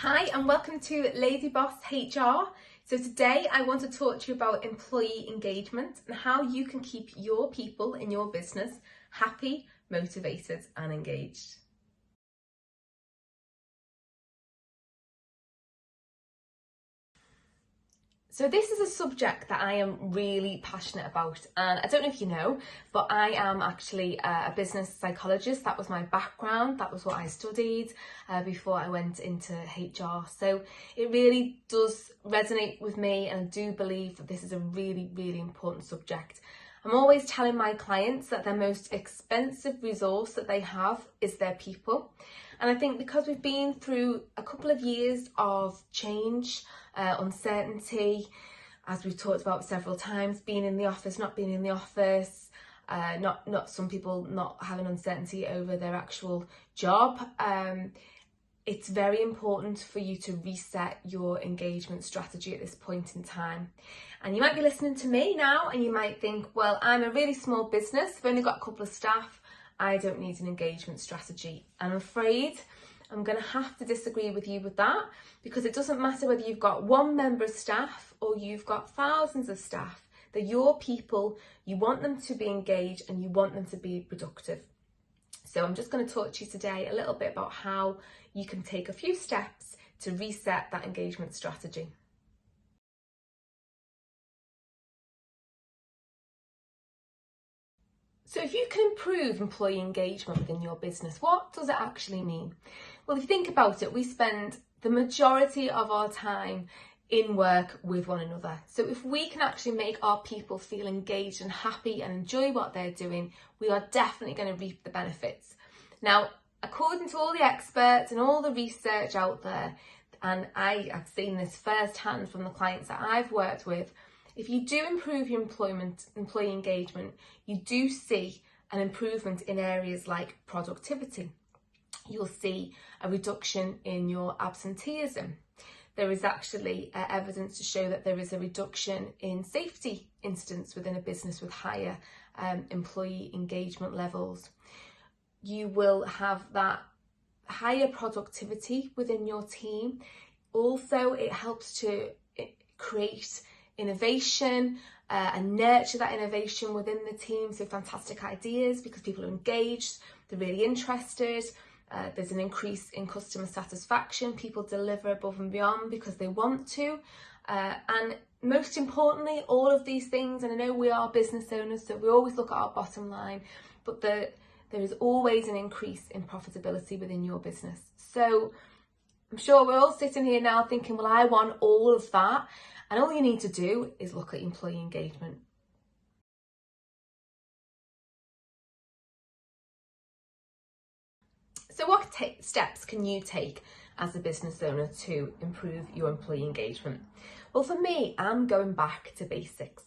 Hi and welcome to Lady Boss HR. So today I want to talk to you about employee engagement and how you can keep your people in your business happy, motivated and engaged. So this is a subject that I am really passionate about, and I don't know if you know, but I am actually a business psychologist. That was my background, that was what I studied before I went into HR. So it really does resonate with me, and I do believe that this is a really, really important subject. I'm always telling my clients that their most expensive resource that they have is their people. And I think because we've been through a couple of years of change, uncertainty, as we've talked about several times, being in the office, not being in the office, not some people not having uncertainty over their actual job. It's very important for you to reset your engagement strategy at this point in time. And you might be listening to me now and you might think, well, I'm a really small business, I've only got a couple of staff, I don't need an engagement strategy. I'm afraid I'm going to have to disagree with you with that, because it doesn't matter whether you've got one member of staff or you've got thousands of staff. They're your people, you want them to be engaged and you want them to be productive. So I'm just going to talk to you today a little bit about how you can take a few steps to reset that engagement strategy. So if you can improve employee engagement within your business, what does it actually mean? Well, if you think about it, we spend the majority of our time in work with one another. So if we can actually make our people feel engaged and happy and enjoy what they're doing, we are definitely going to reap the benefits. Now, according to all the experts and all the research out there, and I have seen this firsthand from the clients that I've worked with, if you do improve your employee engagement, you do see an improvement in areas like productivity. You'll see a reduction in your absenteeism. There is actually evidence to show that there is a reduction in safety incidents within a business with higher employee engagement levels. You will have that higher productivity within your team. Also, it helps to create innovation and nurture that innovation within the team. So fantastic ideas, because people are engaged, they're really interested. There's an increase in customer satisfaction. People deliver above and beyond because they want to. And most importantly, all of these things, and I know we are business owners, so we always look at our bottom line, but there is always an increase in profitability within your business. So I'm sure we're all sitting here now thinking, well, I want all of that. And all you need to do is look at employee engagement. So what steps can you take as a business owner to improve your employee engagement? Well, for me, I'm going back to basics.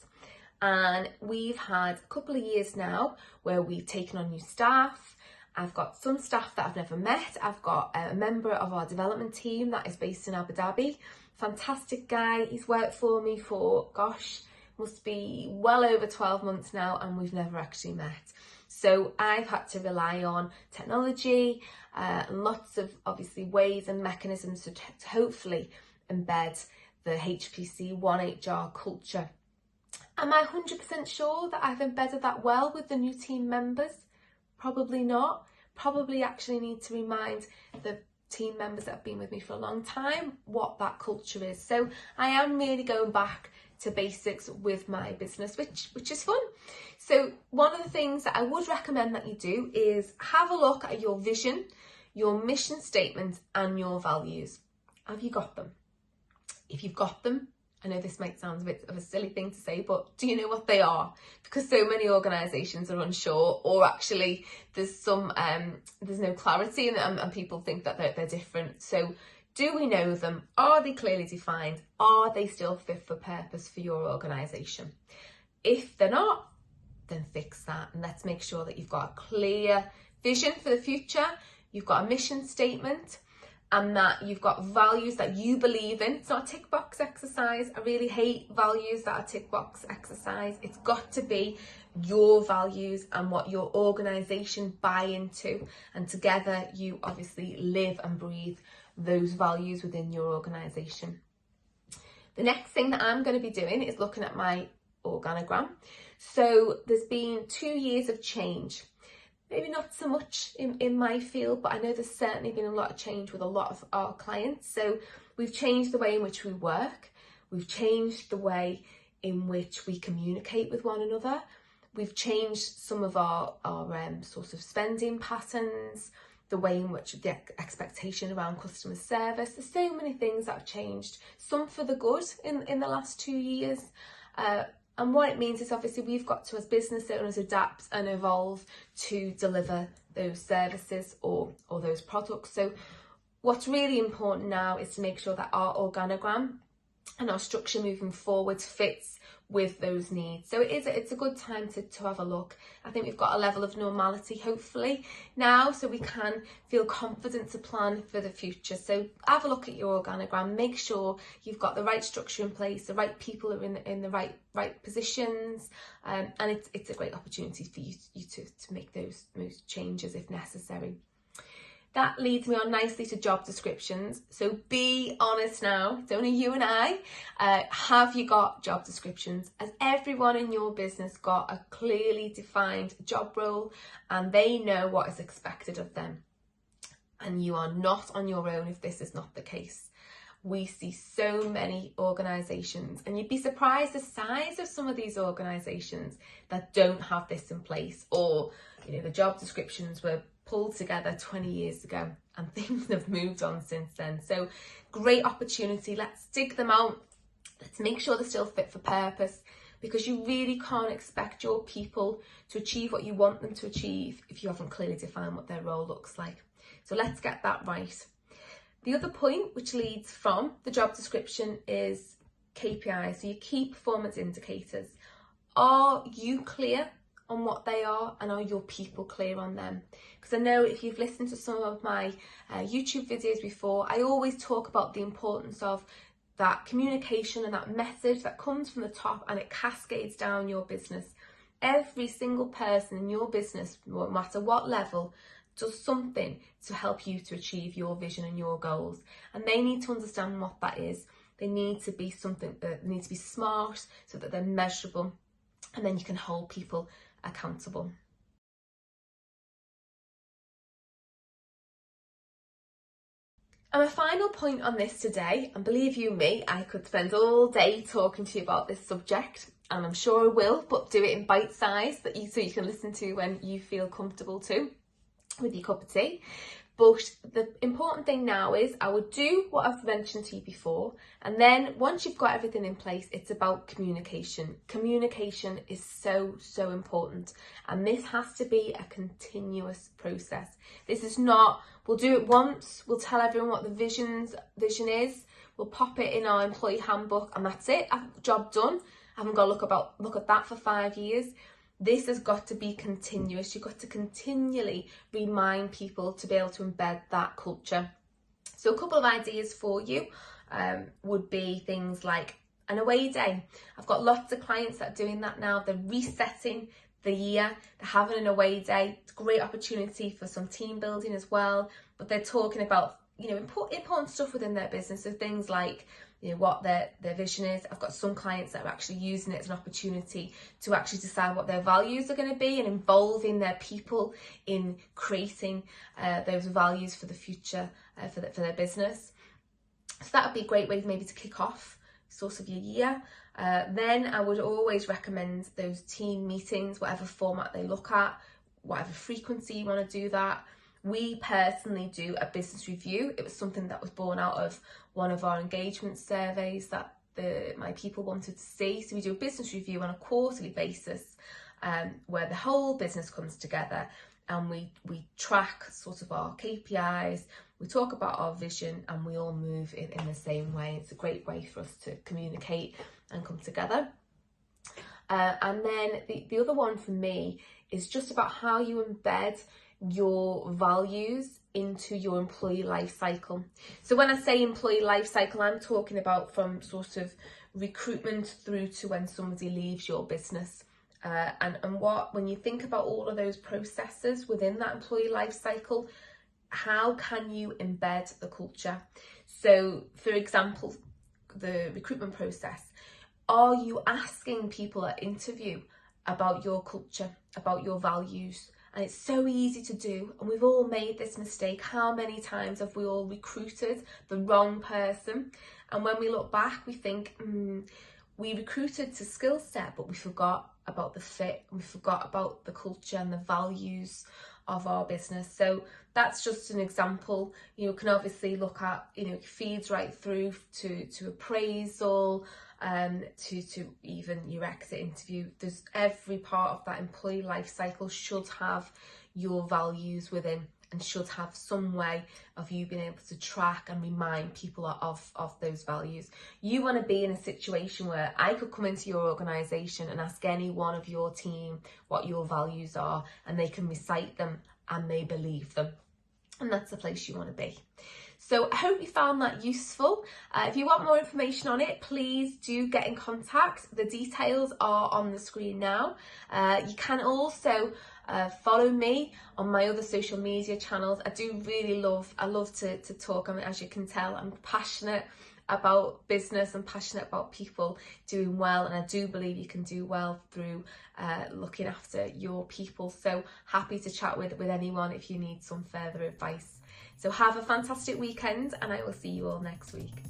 And we've had a couple of years now where we've taken on new staff. I've got some staff that I've never met. I've got a member of our development team that is based in Abu Dhabi. Fantastic guy. He's worked for me for, must be well over 12 months now, and we've never actually met. So I've had to rely on technology, lots of obviously ways and mechanisms to hopefully embed the HPC One HR culture. Am I 100% sure that I've embedded that well with the new team members? Probably not. Probably actually need to remind the team members that have been with me for a long time what that culture is. So I am really going back to basics with my business, which is fun. So one of the things that I would recommend that you do is have a look at your vision, your mission statement and your values. Have you got them? If you've got them, I know this might sound a bit of a silly thing to say, but do you know what they are? Because so many organisations are unsure, or actually there's no clarity and people think that they're different. So do we know them? Are they clearly defined? Are they still fit for purpose for your organisation? If they're not, then fix that, and let's make sure that you've got a clear vision for the future, you've got a mission statement, and that you've got values that you believe in. It's not a tick box exercise. I really hate values that are tick box exercise. It's got to be your values and what your organisation buy into, and together you obviously live and breathe those values within your organisation. The next thing that I'm going to be doing is looking at my organogram. So there's been 2 years of change. Maybe not so much in my field, but I know there's certainly been a lot of change with a lot of our clients. So we've changed the way in which we work. We've changed the way in which we communicate with one another. We've changed some of our sort of spending patterns, the way in which the expectation around customer service. There's so many things that have changed, some for the good in the last 2 years. And what it means is obviously we've got to, as business owners, adapt and evolve to deliver those services or those products. So what's really important now is to make sure that our organogram and our structure moving forward fits with those needs. So it's a good time to have a look. I think we've got a level of normality hopefully now, so we can feel confident to plan for the future. So have a look at your organogram, make sure you've got the right structure in place, the right people are in the right positions, and it's a great opportunity for you to make those changes if necessary. That leads me on nicely to job descriptions. So be honest now, it's only you and I. Have you got job descriptions? Has everyone in your business got a clearly defined job role and they know what is expected of them? And you are not on your own if this is not the case. We see so many organisations, and you'd be surprised the size of some of these organisations that don't have this in place, or the job descriptions were pulled together 20 years ago and things have moved on since then. So great opportunity. Let's dig them out. Let's make sure they're still fit for purpose, because you really can't expect your people to achieve what you want them to achieve if you haven't clearly defined what their role looks like. So let's get that right. The other point which leads from the job description is KPIs, so your key performance indicators. Are you clear on what they are, and are your people clear on them? Because I know if you've listened to some of my YouTube videos before, I always talk about the importance of that communication and that message that comes from the top and it cascades down your business. Every single person in your business, no matter what level, does something to help you to achieve your vision and your goals, and they need to understand what that is. They need to be something that needs to be smart so that they're measurable, and then you can hold people accountable. And my final point on this today, and believe you me, I could spend all day talking to you about this subject, and I'm sure I will, but do it in bite size so you can listen to when you feel comfortable too, with your cup of tea. But the important thing now is I would do what I've mentioned to you before, and then once you've got everything in place, it's about communication. Communication is so important, and this has to be a continuous process. This is not, we'll do it once, we'll tell everyone what the vision is, we'll pop it in our employee handbook and that's it, job done. I haven't got to look at that for 5 years. This has got to be continuous. You've got to continually remind people to be able to embed that culture. So a couple of ideas for you would be things like an away day. I've got lots of clients that are doing that now. They're resetting the year, they're having an away day. It's a great opportunity for some team building as well, but they're talking about important stuff within their business. So things like what their vision is. I've got some clients that are actually using it as an opportunity to actually decide what their values are going to be and involving their people in creating those values for the future for their business. So that would be a great way maybe to kick off sort of your year. Then I would always recommend those team meetings, whatever format they look at, whatever frequency you want to do that. We personally do a business review. It was something that was born out of one of our engagement surveys that my people wanted to see. So we do a business review on a quarterly basis where the whole business comes together and we track sort of our KPIs, we talk about our vision, and we all move in the same way. It's a great way for us to communicate and come together. And then the other one for me is just about how you embed your values into your employee life cycle. So when I say employee life cycle, I'm talking about from sort of recruitment through to when somebody leaves your business. And when you think about all of those processes within that employee life cycle, how can you embed the culture? So for example, the recruitment process, are you asking people at interview about your culture, about your values? And it's so easy to do, and we've all made this mistake. How many times have we all recruited the wrong person? And when we look back, we think, we recruited to skill set, but we forgot about the fit, we forgot about the culture and the values of our business. So that's just an example. You can obviously look at, feeds right through to appraisal, to even your exit interview. There's every part of that employee life cycle should have your values within, and should have some way of you being able to track and remind people of those values. You want to be in a situation where I could come into your organisation and ask any one of your team what your values are, and they can recite them and they believe them. And that's the place you want to be. So I hope you found that useful. If you want more information on it, please do get in contact. The details are on the screen now. You can also follow me on my other social media channels. I love to talk. I mean, as you can tell, I'm passionate about business and passionate about people doing well, and I do believe you can do well through looking after your people. So happy to chat with anyone if you need some further advice. So have a fantastic weekend, and I will see you all next week.